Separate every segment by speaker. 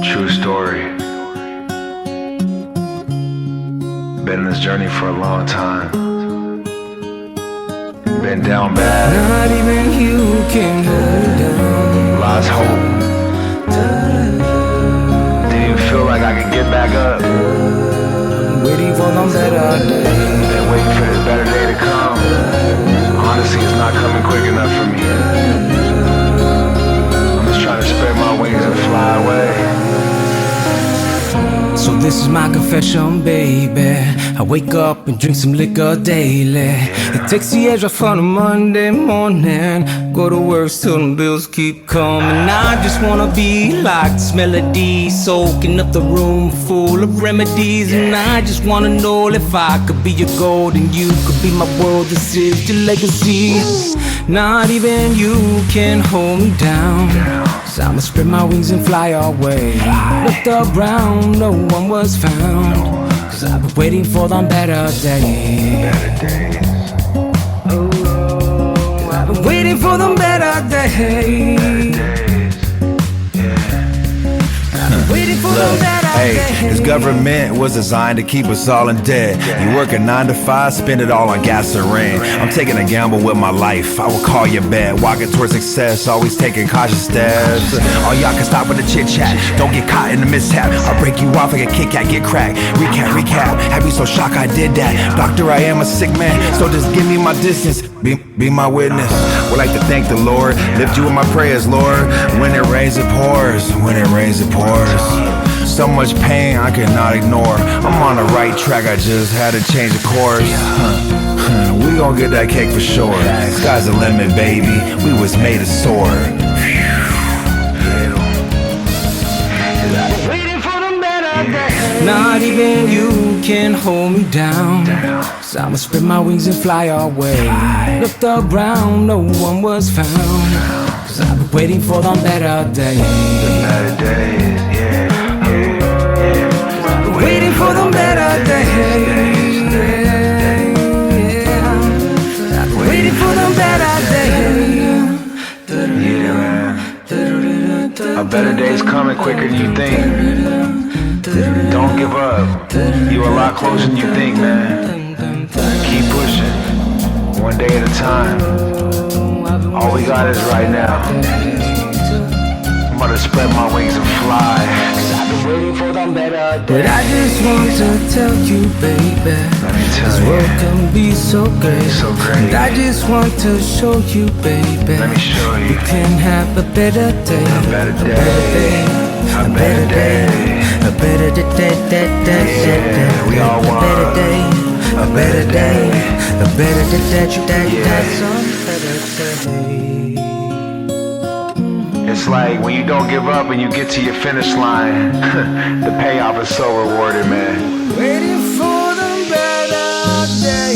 Speaker 1: True story. Been in this journey for a long time. Been down bad.
Speaker 2: Not even you can hold down.
Speaker 1: Lost hope. Didn't even feel like I could get back up.
Speaker 2: Waiting for them better days.
Speaker 1: Been waiting for this better day to come. Honestly, it's not coming quick enough for me. I'm just trying to spread my wings and fly away.
Speaker 2: So this is my confession, baby. I wake up and drink some liquor daily. It takes the edge off on a Monday morning. Go to work, still them bills keep coming. I just wanna be like this melody, soaking up the room full of remedies. And I just wanna know if I could be your gold and you could be my world. This is your legacy. Not even you can hold me down. So I'ma spread my wings and fly away. Looked around, no one was found. Cause I've been waiting for them better days. I've been waiting for them better days. Waiting for them better
Speaker 3: Hey,
Speaker 2: days.
Speaker 3: this government was designed to keep us all in debt. You work a 9 to 5, spend it all on gasoline. I'm taking a gamble with my life, I will call you bet. Walking towards success, always taking cautious steps. All y'all can stop with the chit chat, don't get caught in the mishap. I'll break you off like a Kit Kat, get cracked. Recap, have you so shocked I did that? Doctor, I am a sick man, so just give me my distance. Be my witness. Would like to thank the Lord, lift you in my prayers, Lord. When it rains, it pours. When it rains, it pours. So much pain I cannot ignore. I'm on the right track, I just had to change the course. We gon' get that cake for sure. Sky's the limit, baby. We was made to soar.
Speaker 2: Waiting for them better days. Not even you can hold me down. So I'ma spread my wings and fly away. Looked around, no one was found. Cause I've been waiting for them better days.
Speaker 1: Better days, yeah.
Speaker 2: Waiting for them better days. I've been waiting for them better days.
Speaker 1: Yeah, man. A better day's coming quicker than you think. Don't give up. You a lot closer than you think, man. Keep pushing. One day at a time. All we got is right now. I'm about to spread my wings and fly. Cause I've been waiting for them better days.
Speaker 2: But I just want to tell you, baby,
Speaker 1: Let me tell
Speaker 2: this
Speaker 1: you.
Speaker 2: world can be so great.
Speaker 1: So great.
Speaker 2: And I just want to show you, baby,
Speaker 1: Let me show you.
Speaker 2: we can have a better day.
Speaker 1: A better day. A better day.
Speaker 2: A better day.
Speaker 1: Yeah, we all want
Speaker 2: a better day. A better day. A better day.
Speaker 1: Yeah.
Speaker 2: Some better day.
Speaker 1: It's like when you don't give up and you get to your finish line, the payoff is so rewarding, man.
Speaker 2: Waiting for the better day.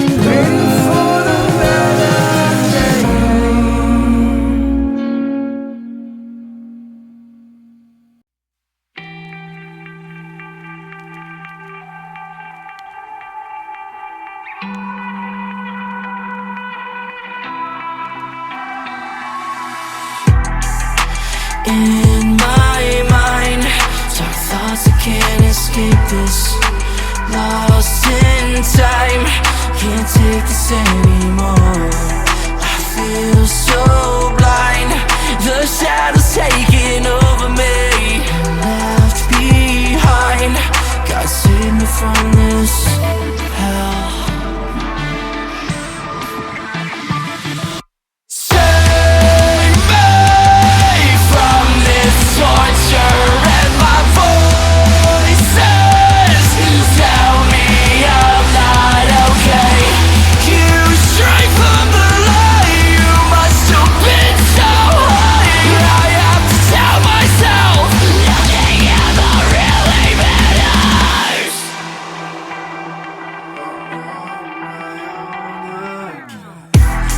Speaker 2: Waiting for the better day.
Speaker 4: In my mind, dark thoughts I can't escape this. Lost in time, can't take this anymore. I feel so blind, the shadows taking over me. Left behind, God save me from this hell.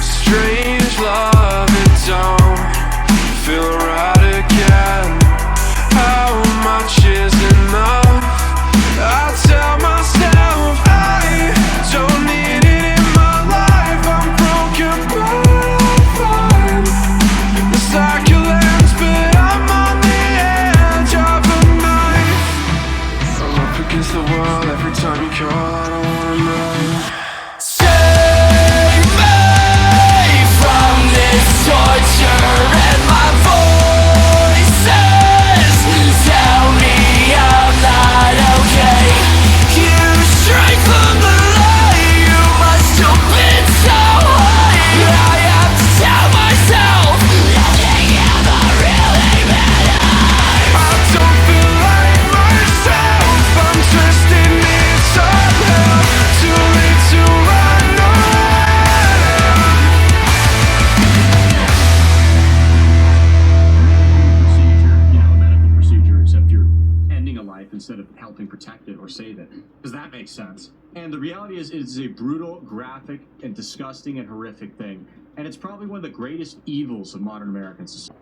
Speaker 5: Strange love, it don't feel right again. How much is enough? I tell myself I don't need it in my life. I'm broken but I'm fine. The cycle ends but I'm on the edge of a knife. I'm up against the wall every time you call. I don't wanna know. Torture and my voices tell me I'm not okay. You straight from the light, you must have been so high. I have to tell myself nothing ever really matters. I don't feel like myself, I'm twisting it somehow. Too late to run away.
Speaker 6: Except you're ending a life instead of helping protect it or save it. Does that make sense? And the reality is, it's a brutal, graphic, and disgusting and horrific thing. And it's probably one of the greatest evils of modern American society.